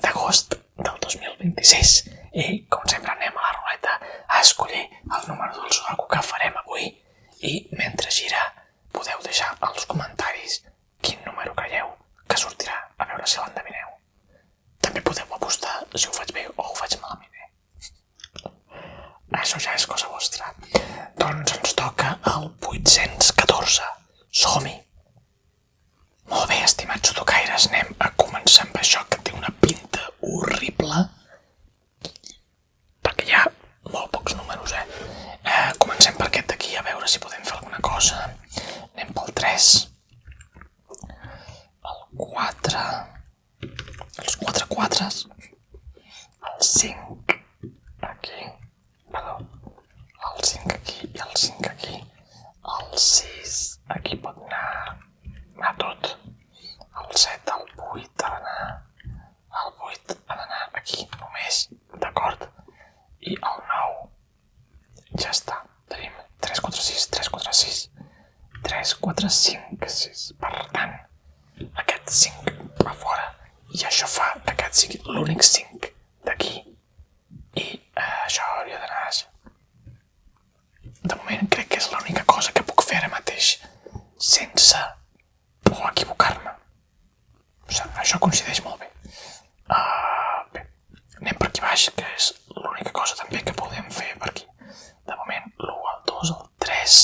d'agost del 2026 i, com sempre, anem a la ruleta a escollir el número del sudoku que farem avui i, mentre gira, podeu deixar als comentaris quin número creieu que sortirà, a veure si l'endevineu. També podeu apostar si ho faig bé o ho faig malament. Això ja és cosa vostra. Doncs ens toca el 814. Som-hi! Molt bé, estimats sudokaires, anem a començar amb això que té una pinta horrible. Perquè hi ha molt pocs números, Comencem per aquest d'aquí, a veure si podem fer alguna cosa. Anem pel 3. El 4. Els 4 quatres. El 5. Aquí. Perdó. El 5 aquí i el 5 aquí. El 6. Aquí pot anar tot. El 7, el 8 ha d'anar. El 8 ha d'anar aquí només. D'acord? I el 9. Ja està. Tenim 3, 4, 6, 3, 4, 6. 3, 4, 5, 6. Per tant, aquest 5 va fora. I això fa que aquest sigui l'únic 5 d'aquí. I això hauria d'anar així. De moment crec que és l'única cosa que puc fer ara mateix sense por equivocar-me. O sigui, això coincideix molt bé. Bé, anem per aquí baix, que és l'única cosa també que podem fer per aquí. De moment, l'1, el 2, el 3,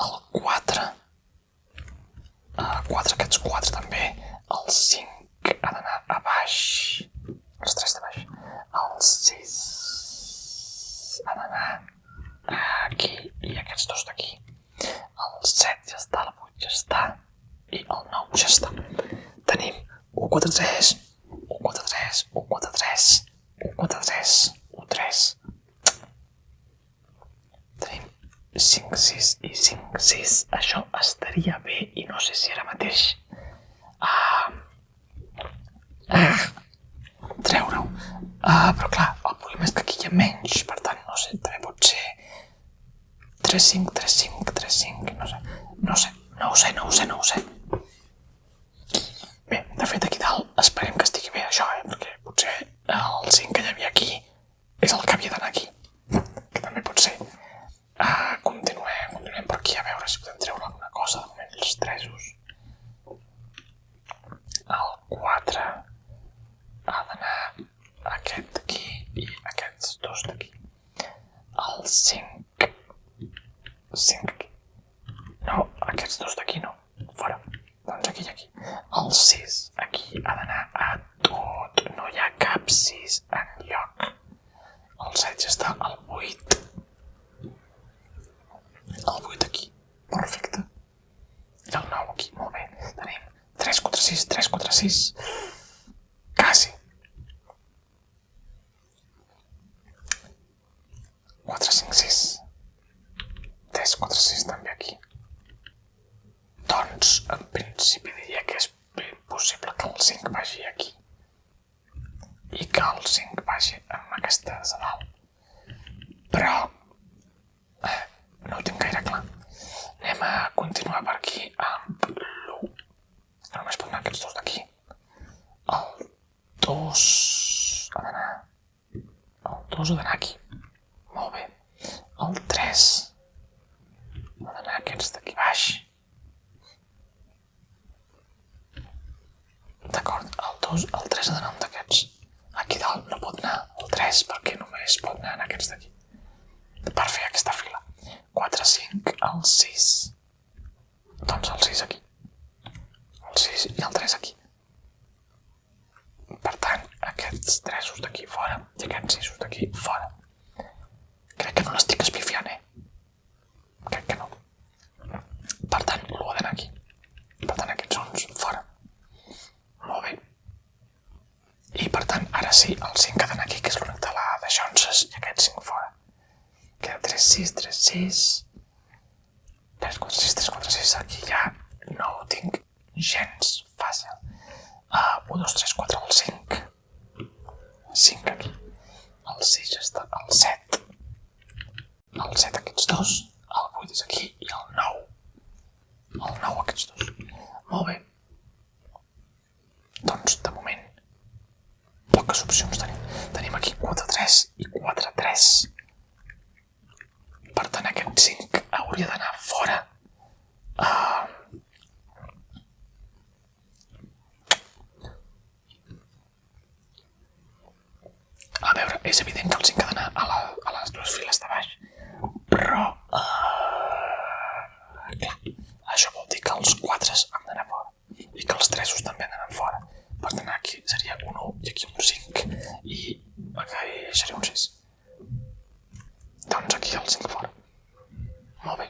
el 4, aquests 4 també, el 5 ha d'anar a baix, els 3 de baix, el 6 ha d'anar aquí i aquests 2 d'aquí, el 7 ja està, el 8 ja està i el 9 ja està. Tenim 1, 4, 3, 1, 4, 3, 1, 4, 3, 1, 4, 3, 1, 3. Tenim 5, 6 i 5, 6. Això estaria bé i no sé si ara mateix treure-ho. Però clar, el problema és que aquí hi ha menys, per tant, no sé, també pot ser 3, 5, 3, 5, 3, 5, no ho sé. Bé, de fet, aquí dalt esperem que estigui bé això, perquè potser el 5 que hi havia aquí és el que havia d'anar aquí, que també pot ser. Continuem per aquí a veure si podem treure alguna cosa. De moment els 3. El 4 ha d'anar aquest d'aquí i aquests 2 d'aquí. El 5 aquí. No, aquests 2 d'aquí no. Fora. Doncs aquí i aquí. El 6 aquí ha d'anar a tot. No hi ha cap 6 enlloc. El 7 ja està. El 8. El 8 aquí. Perfecte. I el 9 aquí. Molt bé. Tenim 3, 4, 6, 3, 4, 6. Quasi. 4, 5, 6. 3, 4, 6 també aquí. Doncs, en principi diria que és possible que el 5 vagi aquí. I que el 5 vagi amb aquesta de dalt. Però no ho tinc gaire clar. Anem a continuar per aquí amb l'1. Només pot anar aquests 2 d'aquí. El 2 ha d'anar. El 2 ha d'anar aquí. Molt bé. El 3 ha d'anar aquests d'aquí baix. D'acord, el 3 ha d'anar un d'aquests. Aquí dalt no pot anar el 3 perquè només pot anar en aquests d'aquí. Per fer aquesta fila. 4, 5, el 6. Doncs el 6 aquí. El 6 i el 3 aquí. Per tant, aquests 3 d'aquí fora i aquests 6 d'aquí fora. Crec que no l'estic espifiant, Crec que no. Per tant, l'1 ha d'anar aquí. Per tant, aquests uns fora. Molt bé. I per tant, ara sí, el 5 ha d'anar aquí, que és l'únic de la de xonses, i aquests 5 fora. Queda 3, 6, 3, 6. 3, 4, 6, 3, 4, 6. Aquí ja no ho tinc gens fàcil. 1, 2, 3, 4, el 5. 5 aquí. El 6 ja està. El 7. El 7 aquests 2. El 8 és aquí. I el 9. El 9 aquests 2. Molt bé. Doncs, de moment, poques opcions tenim. Tenim aquí 4-3 i 4-3. Per tant, aquest 5 hauria d'anar fora. A veure, és evident que el 5 ha d'anar a les dues files de baix. Però... clar, això vol dir que els 4 han d'anar fora. I que els 3 també han d'anar fora. Per tant, aquí seria un 1 i aquí un 5. I aquí seria un 6. Doncs aquí el 5 fora. Molt bé.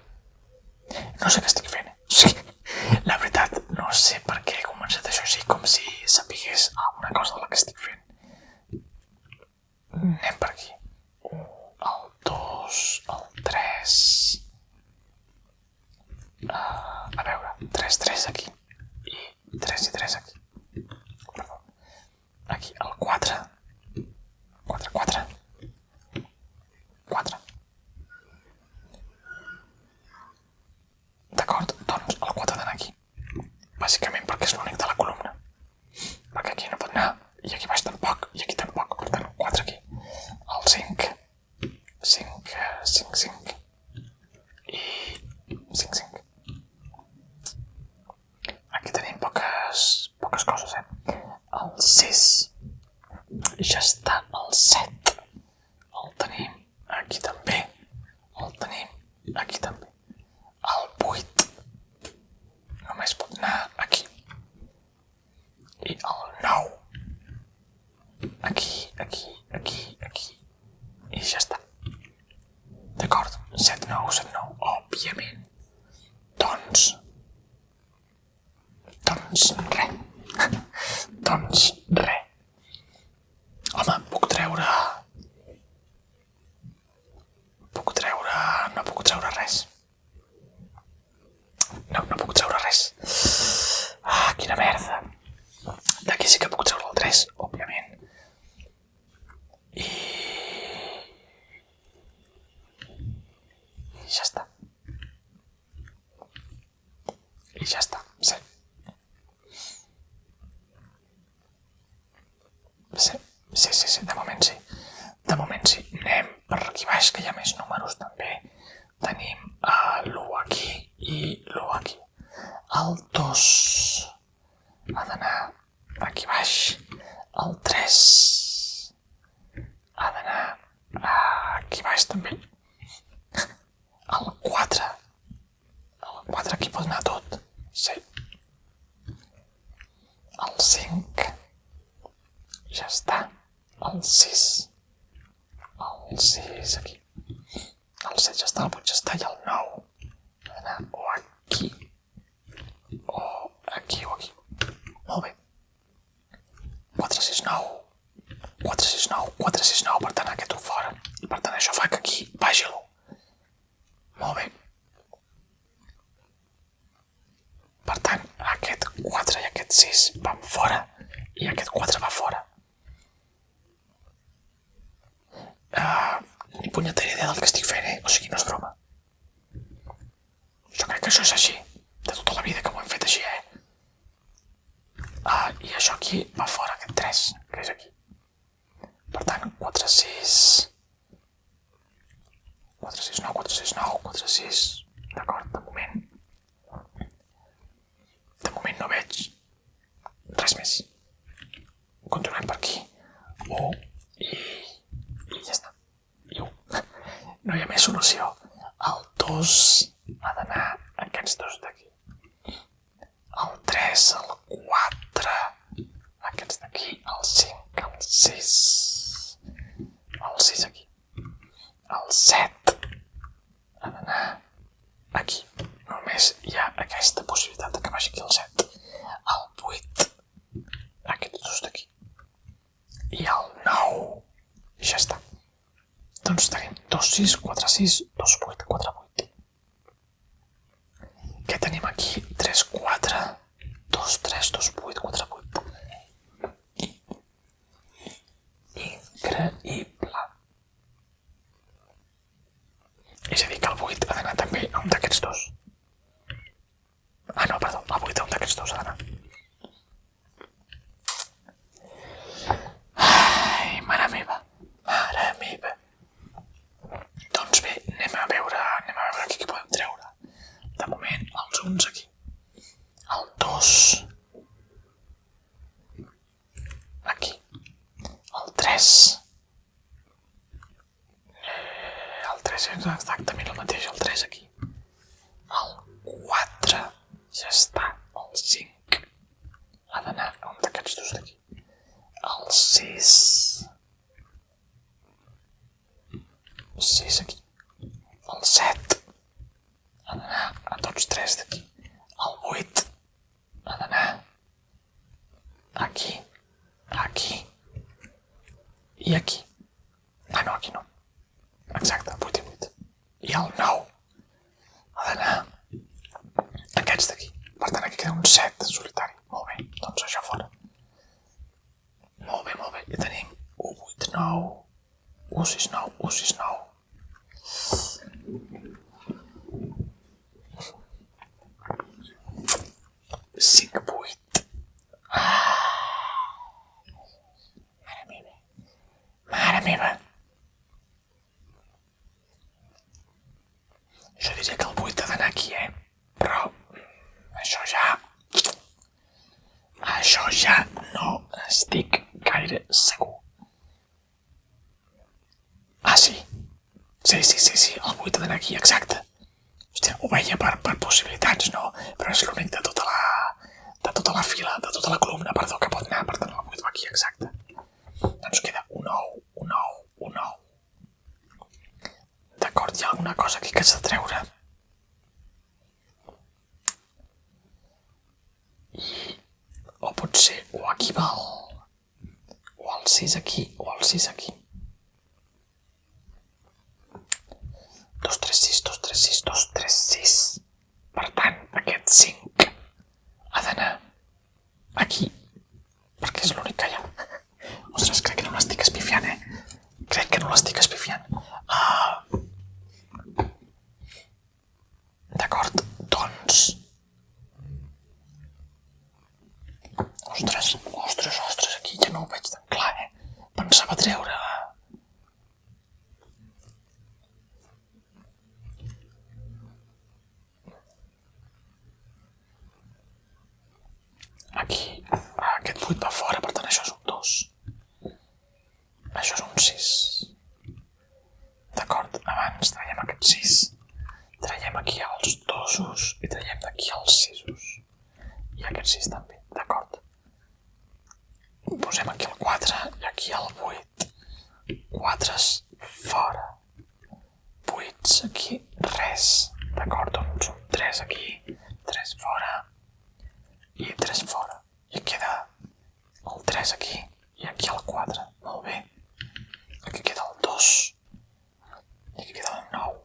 No sé què estic fent. Sí, la veritat, no sé per què he començat això així, com si sapigués alguna cosa de la que estic fent. Anem per aquí. El 2, el 3... a veure, 3 aquí. I 3 aquí. Perdó. Aquí, el 4. 4. D'acord, doncs el 4 d'anar aquí. Bàsicament perquè és l'únic de la columna. Perquè aquí no pot anar, i aquí baix tampoc, i aquí tampoc. Per tant, 4 aquí. El 5. 5. I 5. Aquí tenim poques coses, El 6. Ja està, el 7. El tenim aquí també. El tenim aquí també. El 8 només pot anar aquí. I el 9 aquí. I ja està. D'acord? 7-9, òbviament. Doncs res. Home, puc treure... No puc treure res. No puc treure res. Quina merda. D'aquí sí que puc treure el 3, òbviament. I ja està. Sí. De moment sí. Anem per aquí baix, que hi ha més números també. Tenim l'1 aquí i l'1 aquí. El 2 ha d'anar aquí baix. El 3 ha d'anar aquí baix també. El 4 aquí pot anar tot. Sí. El 5 ja està. El 6 aquí. El 7 ja està, el 8 ja està i el 9 ha d'anar o aquí o aquí. Molt bé. 4-6-9, per tant aquest 1 fora. I per tant això fa que aquí vagi l'1. Molt bé. Per tant, aquest 4 i aquest 6 van fora i aquest 4 va fora. Ni punyetera idea del que estic fent, O sigui, no és broma. Jo crec que això és així. De tota la vida que ho hem fet així, I això aquí va fora, aquest 3, que és aquí. Per tant, 4-6... 4-6-9. D'acord, de moment no veig res més. Continuem per aquí. 1 i ja està. I 1. No hi ha més solució. El 2 ha d'anar aquests dos d'aquí. El 3, el 4, aquests d'aquí, el 5, el 6, el 6 aquí. El 7 ha d'anar aquí. Només hi ha aquesta possibilitat que vagi aquí el 7. El 8, aquests dos d'aquí. I el 9, ja està. Doncs tenim 2-6, 4-6, 2-8, 4-8. Què tenim aquí? 3-4, 2-3, 2-8, 4-8. Increïble. És a dir, que el 8 ha d'anar també a un d'aquests dos. No, perdó, el 8 a un d'aquests dos ha d'anar. aquí. El 3. El 3 és exactament el mateix, el 3 aquí. El 4 ja està. El 5 ha d'anar a un d'aquests dos d'aquí. El 6. 6 aquí. El 7 ha d'anar a tots tres d'aquí. El 8 ha d'anar aquí, aquí i aquí. Ah, no, aquí no. Exacte, 8 i 8. I el 9 ha d'anar a aquests d'aquí. Per tant, aquí queda un 7 solitari. Molt bé, doncs això fora. Molt bé, molt bé. Ja tenim 1, 8, 9, 1, 6, 9, 1, 6, 9. 5, 8. Mare meva. Mare meva. Jo diria que el 8 ha d'anar aquí, Però això ja no estic gaire segur. Ah, sí. Sí, el 8 ha d'anar aquí, exacte. Hòstia, ho veia per possibilitats, no? Però és l'únic de tota la fila, de tota la columna, perdó, que pot anar. Per tant, el 8 va aquí, exacte. Doncs queda un 9, un 9, un 9. D'acord, hi ha alguna cosa aquí que s'ha de treure. O potser, o aquí va o el 6 aquí, o el 6 aquí. 2, 3, 6, 2, 3, 6, 2, 3, 6. Per tant, aquest 5 ha d'anar aquí, perquè és l'únic que hi ha. Ostres, crec que no l'estic espifiant, Crec que no l'estic espifiant. D'acord, doncs... Ostres, aquí ja no ho veig tan clar, Pensava treure... Aquí, aquest 8 va fora, per tant això és un 2. Això és un 6. D'acord, abans traiem aquest 6. Traiem aquí els 2 i traiem d'aquí els 6. I aquest 6 també, d'acord. Posem aquí el 4 i aquí el 8. 4 fora. 8 aquí, res. D'acord, doncs un 3 aquí, 3 fora. I 3 fora. I queda el 3 aquí i aquí el 4. Molt bé. Aquí queda el 2. I aquí queda el 9.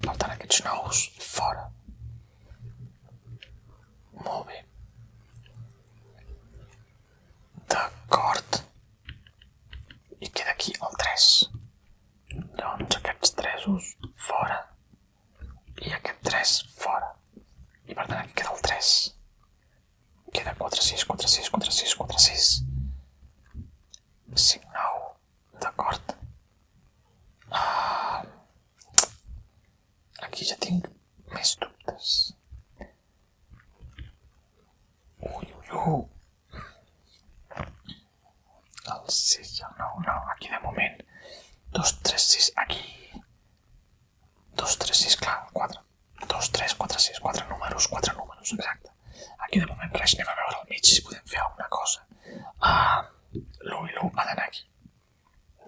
Per tant, aquests 9 fora. Molt bé. D'acord. I queda aquí el 3. Doncs aquests 3 fora. I aquest 3 fora. I per tant, aquí queda el 3. Queda 4, 6, 4, 6, 4, 6, 4, 6. 5, 9. D'acord. Aquí ja tinc més dubtes. Ui. El 6 i el 9, no. Aquí de moment. 2, 3, 6. Aquí. 2, 3, 6, clar, 4. 2, 3, 4, 6. 4 números, exacte. Aquí de moment res, anem a veure al mig si podem fer alguna cosa. L'1 i l'1 ha d'anar aquí.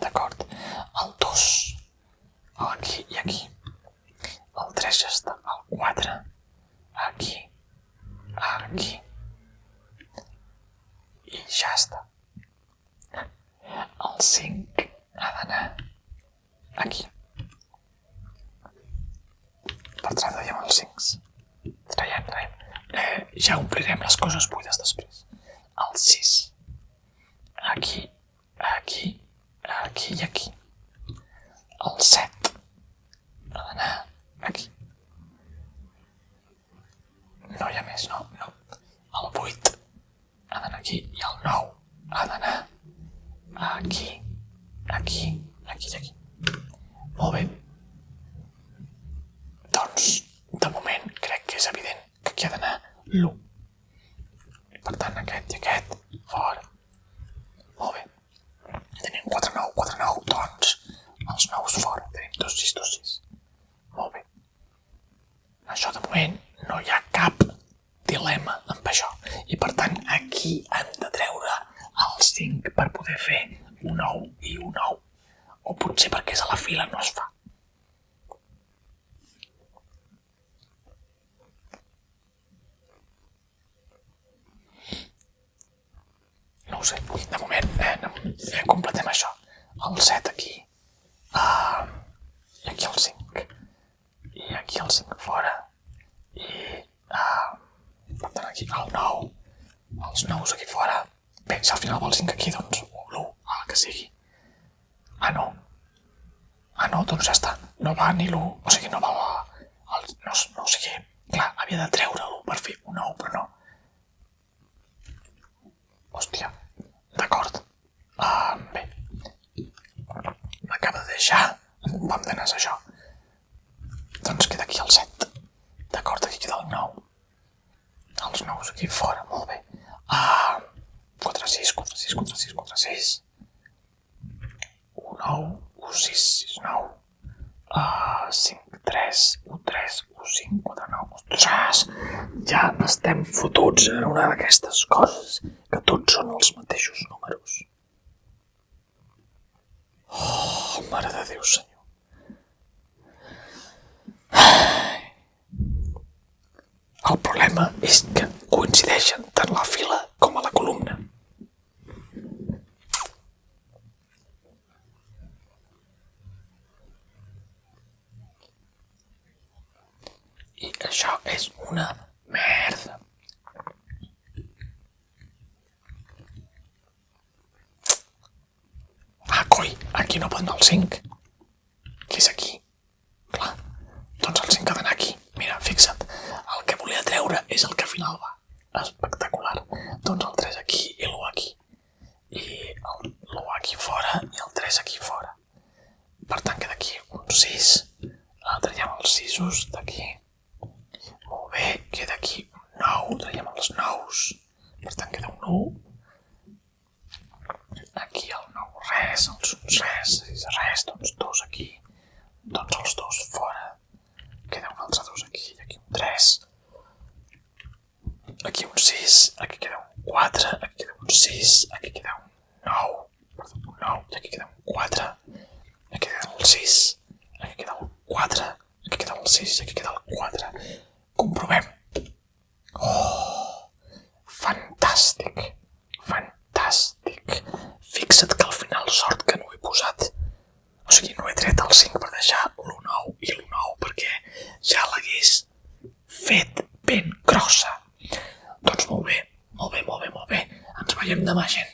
D'acord. El 2 aquí i aquí. El 3 ja està. El 4 aquí. Aquí. I ja està. El 5 ha d'anar aquí. Per tant, traiem els 5. Traiem. Ja omplirem les coses buides després. El 6. Aquí, aquí, aquí i aquí. El 7 ha d'anar aquí. No hi ha més, no. El 8 ha d'anar aquí i el 9 ha d'anar aquí, aquí, aquí i aquí. Molt bé. Doncs, de moment, crec que és evident que aquí ha d'anar l'1. Per tant, aquest i aquest, fora. el 5 per poder fer un 9 i un 9. O potser perquè és a la fila no es fa. No ho sé, de moment completem això. El 7 aquí, i aquí el 5, i aquí el 5 fora, i per tant aquí el 9, els 9 aquí fora. Bé, si al final va el 5 aquí, doncs l'1, el que sigui. No, doncs ja està, no va ni l'1, o sigui, no va no, o sigui, clar, havia de treure l'1 per fer un 9, però no. Hòstia, d'acord. Bé, m'acaba de deixar amb un pam de nas això. Doncs queda aquí el 7. D'acord, aquí queda el 9. Els 9 aquí fora, molt bé. 4, 6, 4, 6, 4, 6, 4, 6. 1, 9, 1, 6, 6, 9. 5, 3, 1, 3, 1, 5, 4, 9. Ostres! Ja estem fotuts en una d'aquestes coses que tots són els mateixos números. Oh, mare de Déu, senyor. El problema és que coincideixen tant la fila com a la columna. I això és una merda. Coi, aquí no pot anar el 5. Que és aquí. Clar, doncs el 5 ha d'anar aquí. Mira, fixa't, el que volia treure és el que al final va. Espectacular. Doncs el 3 aquí i l'1 aquí. I l'1 aquí fora i el 3 aquí fora. Per tant, queda aquí un 6. Traiem els 6 d'aquí. Molt bé, queda aquí un 9. Traiem els 9. Per tant, queda un 1. Aquí el 9 res, els 1 res, doncs 2 aquí, doncs els 2 fora, queda un altre 2 aquí, i aquí un 3, aquí un 6, aquí queda un 4, aquí queda un 6, aquí queda un 9, i aquí queda un 4, aquí queda el 6, aquí queda el 4, aquí queda el 6, i aquí queda el 4. Comprovem. Oh, fantàstic. Fixa't que al final sort que no he posat, o sigui, no he tret el 5 per deixar l'1,9 i l'1,9 perquè ja l'hagués fet ben grossa. Doncs molt bé. Ens veiem demà, gent.